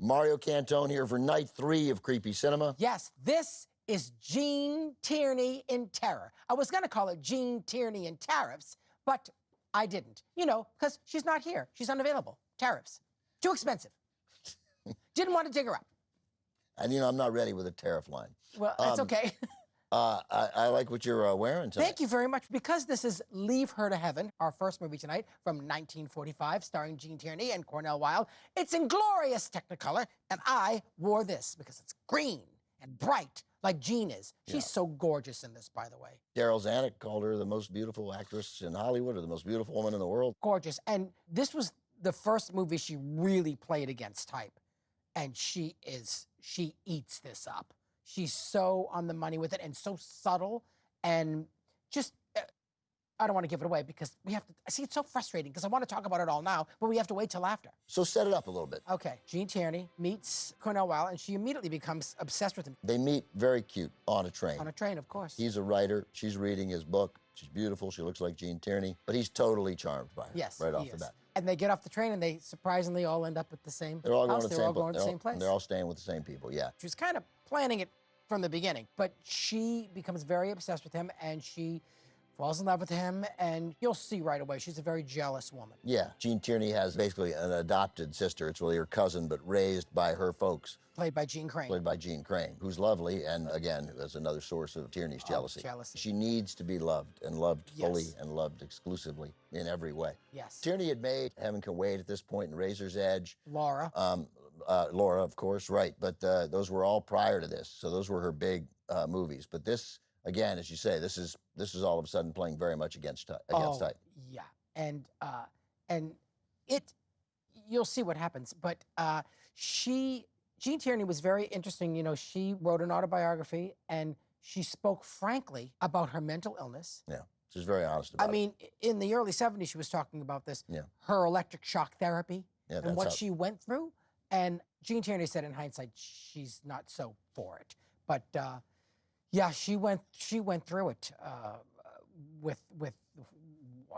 Mario Cantone here for night 3 of Creepy Cinema. Yes, this is Gene Tierney in terror. I was going to call it Gene Tierney in tariffs, but I didn't. You know, because she's not here. She's unavailable. Tariffs. Too expensive. Didn't want to dig her up. And, you know, I'm not ready with a tariff line. Well, that's okay. I like what you're wearing tonight. Thank you very much. Because this is Leave Her to Heaven, our first movie tonight from 1945, starring Gene Tierney and Cornel Wilde. It's in glorious Technicolor, and I wore this because it's green and bright, like Gene is. She's so gorgeous in this, by the way. Daryl Zanuck called her the most beautiful actress in Hollywood, or the most beautiful woman in the world. Gorgeous. And this was the first movie she really played against type. And she eats this up. She's so on the money with it and so subtle and just, I don't want to give it away because we have to, see, it's so frustrating because I want to talk about it all now, but we have to wait till after. So set it up a little bit. Okay, Gene Tierney meets Cornel Wilde and she immediately becomes obsessed with him. They meet very cute on a train. On a train, of course. He's a writer. She's reading his book. She's beautiful. She looks like Gene Tierney, but he's totally charmed by her. Yes, right off the bat. And they get off the train and they surprisingly all end up at the same They're all house. going to the same place. They're all staying with the same people, yeah. She was kind of planning it from the beginning, but she becomes very obsessed with him and she falls in love with him, and you'll see right away she's a very jealous woman. Yeah, Gene Tierney has basically an adopted sister. It's really her cousin, but raised by her folks. Played by Jean Crane. Played by Jean Crane, who's lovely, and again, is another source of Tierney's jealousy. Jealousy. She needs to be loved, and loved fully, and loved exclusively in every way. Yes. Tierney had made Heaven Can Wait at this point, and Razor's Edge. Laura. Laura, of course, right, but those were all prior to this, so those were her big movies. But this, again, as you say, this is all of a sudden playing very much against type. Yeah, and it, you'll see what happens. But Gene Tierney was very interesting. You know, she wrote an autobiography and she spoke frankly about her mental illness. Yeah, she's very honest about it. I mean, in the early 70s, she was talking about this. Yeah. Her electric shock therapy and what how... she went through. And Gene Tierney said, in hindsight, she's not so for it. But yeah, she went through it with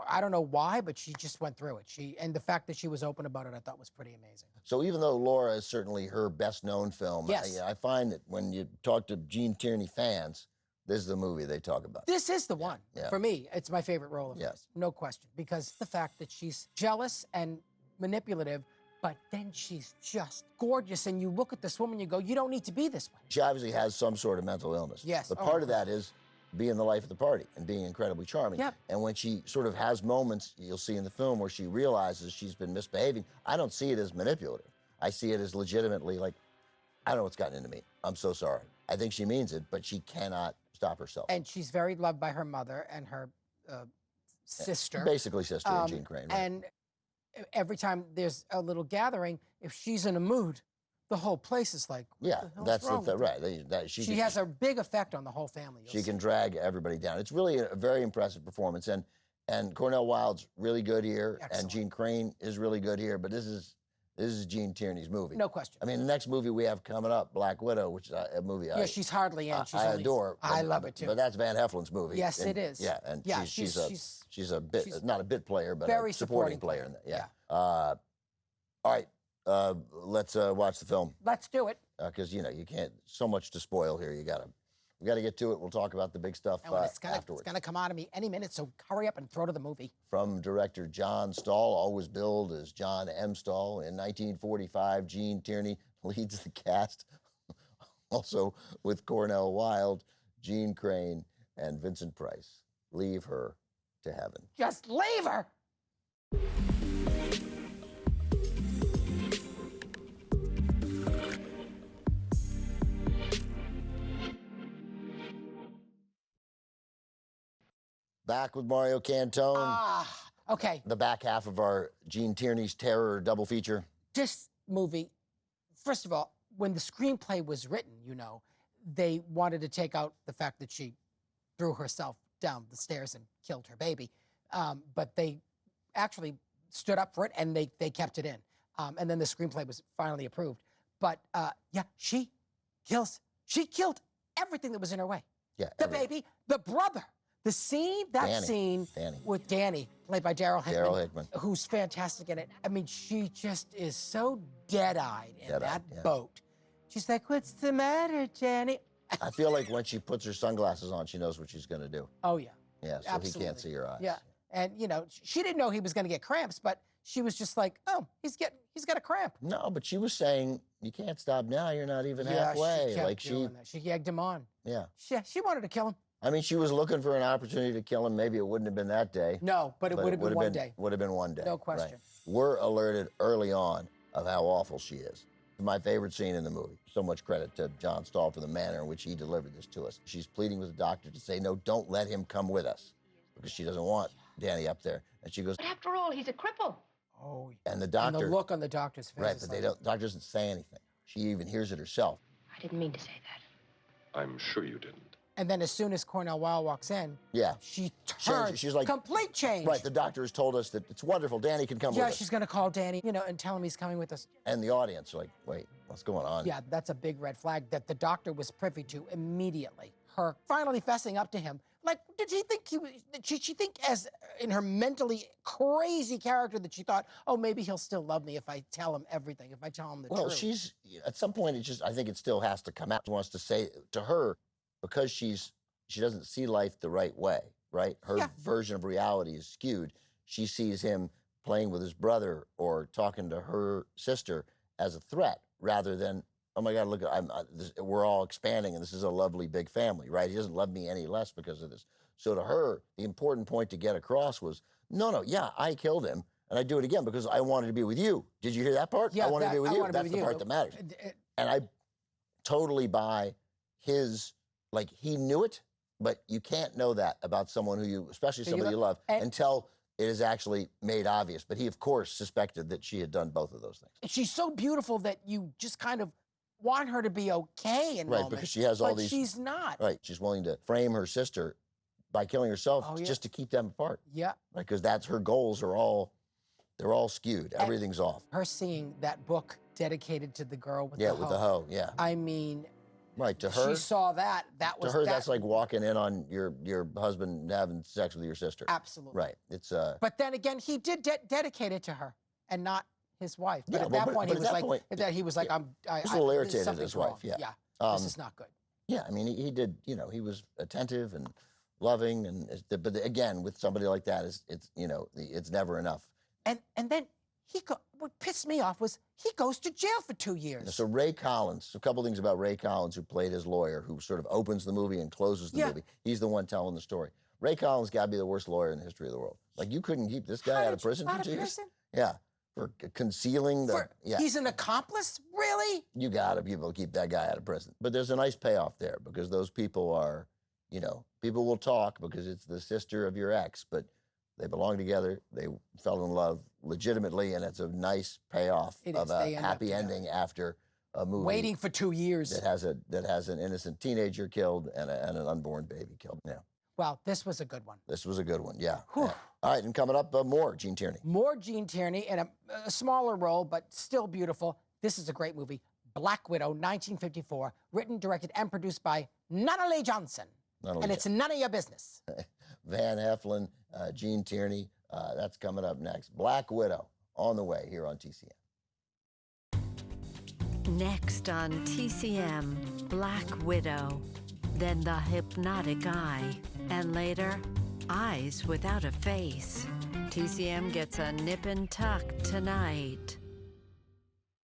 I don't know why, but she just went through it. And the fact that she was open about it, I thought was pretty amazing. So even though Laura is certainly her best known film, yes. I find that when you talk to Gene Tierney fans, this is the movie they talk about. This is the one. Yeah. For me, it's my favorite role of hers, no question, because the fact that she's jealous and manipulative, but then she's just gorgeous, and you look at this woman, you go, you don't need to be this way. She obviously has some sort of mental illness. Yes. But part of that is being the life of the party and being incredibly charming. Yep. And when she sort of has moments, you'll see in the film, where she realizes she's been misbehaving, I don't see it as manipulative. I see it as legitimately like, I don't know what's gotten into me. I'm so sorry. I think she means it, but she cannot stop herself. And she's very loved by her mother and her sister. Basically sister, Jean Crane. Right? And every time there's a little gathering, if she's in a mood, the whole place is like, that's right. She has a big effect on the whole family. She can drag everybody down. It's really a very impressive performance, and Cornel Wilde's really good here, and Jean Crane is really good here. But this is Gene Tierney's movie. No question. I mean, the next movie we have coming up, Black Widow, which is a movie she's hardly in. I adore. I love it too. But that's Van Heflin's movie. Yes, it is. Yeah, and she's a bit, not a bit player, but very a supporting player in that. Yeah. All right. Let's watch the film. Let's do it. Because you can't, so much to spoil here. We gotta get to it. We'll talk about the big stuff afterwards. It's gonna come out of me any minute, so hurry up and throw to the movie. From director John Stahl, always billed as John M. Stahl. In 1945, Gene Tierney leads the cast, also with Cornel Wilde, Jean Crane, and Vincent Price. Leave Her to Heaven. Just leave her! Back with Mario Cantone. Okay. The back half of our Gene Tierney's Terror double feature. This movie, first of all, when the screenplay was written, they wanted to take out the fact that she threw herself down the stairs and killed her baby. But they actually stood up for it, and they kept it in. And then the screenplay was finally approved. But yeah, she killed everything that was in her way. Yeah, the baby, the brother. The scene, that Danny. scene Danny. with Danny, played by Daryl Hickman, Daryl Hickman. who's fantastic in it. I mean, she just is so dead-eyed in Dead-eyed, that yeah. boat. She's like, "What's the matter, Danny?" I feel like when she puts her sunglasses on, she knows what she's going to do. Oh, yeah. Yeah, so Absolutely. he can't see her eyes. Yeah. And, you know, she didn't know he was going to get cramps, but she was just like, "Oh, he's got a cramp." No, but she was saying, you can't stop now. You're not even Yeah, halfway. she kept Like doing that. She egged him on. yeah. She wanted to kill him. I mean, she was looking for an opportunity to kill him. Maybe it wouldn't have been that day. No, but it would have been one day. Would have been one day. No right. question. We're alerted early on of how awful she is. My favorite scene in the movie. So much credit to John Stahl for the manner in which he delivered this to us. She's pleading with the doctor to say, no, don't let him come with us, because she doesn't want Danny up there. And she goes, But after all, he's a cripple. Oh, and the and doctor, the look on the doctor's face. right, is but like, they don't. Doctor doesn't say anything. She even hears it herself. I didn't mean to say that. I'm sure you didn't. And then as soon as Cornell Wilde walks in, Yeah. she turns. She's like, complete change. Right, the doctor has told us that it's wonderful. Danny can come with Yeah, us. she's gonna call Danny, you know, and tell him he's coming with us. And the audience are like, wait, what's going on? Yeah, that's a big red flag that the doctor was privy to immediately. Her finally fessing up to him. Like, did he think he was? Did she think, as in her mentally crazy character, that she thought, oh, maybe he'll still love me if I tell him everything, if I tell him the Well, truth? she's at some point. I think it still has to come out. She wants to say to her, because she doesn't see life the right way. Right, her Yeah. version of reality is skewed. She sees him playing with his brother or talking to her sister as a threat, rather than, oh my God, look, we're all expanding and this is a lovely big family, right? He doesn't love me any less because of this. So to her, the important point to get across was, no, yeah, I killed him and I do it again because I wanted to be with you. Did you hear that part? Yeah, I wanted to be with you. wanna be That's with the you. part that matters. Uh, And I totally buy his, like, he knew it, but you can't know that about someone who you, especially So you somebody you love, and- until it is actually made obvious. But he, of course, suspected that she had done both of those things. She's so beautiful that you just kind of want her to be okay in Right, moments, because she has all but these. she's not. Right, she's willing to frame her sister by killing herself Oh, yeah. just to keep them apart. Yeah, Right, because that's her goals are all, they're all skewed. Everything's off. her seeing that book dedicated to the girl with Yeah, the with hoe. the hoe. Yeah, I mean, right. To her, she saw that. That was to her, that, that's like walking in on your husband having sex with your sister. absolutely Right. It's But then again, he did dedicate it to her and not his wife. But Yeah, at well, that but- point, but he at was that like, point, that he was like, yeah. I He's a little there's irritated at something his wife, wrong. yeah. Yeah, Um, this is not good. Yeah, I mean, he did. You know, he was attentive and loving, but again, with somebody like that, it's never enough. And then what pissed me off was he goes to jail for 2 years. So Ray Collins, a couple things about Ray Collins, who played his lawyer, who sort of opens the movie and closes the Yeah. movie. He's the one telling the story. Ray Collins got to be the worst lawyer in the history of the world. Like, you couldn't keep this guy How out of did you- prison out for of 2 years. prison? Yeah, for concealing the. Yeah, He's an accomplice, really? you got to be able to keep that guy out of prison. But there's a nice payoff there, because those people are, people will talk because it's the sister of your ex, but they belong together. They fell in love legitimately, and it's a nice payoff It of is. a They end up happy together. ending after a movie Waiting for 2 years. that has an innocent teenager killed and an unborn baby killed. Yeah, Wow, this was a good one. this was a good one. Yeah. Whew. Yeah. All right, and coming up, more Gene Tierney. More Gene Tierney in a smaller role, but still beautiful. This is a great movie. Black Widow, 1954, written, directed, and produced by Nunnally Johnson. And it's none of your business. Van Heflin, Gene Tierney. That's coming up next. Black Widow on the way here on TCM. Next on TCM, Black Widow, then The Hypnotic Eye, and later, Eyes Without a Face. TCM gets a nip and tuck tonight.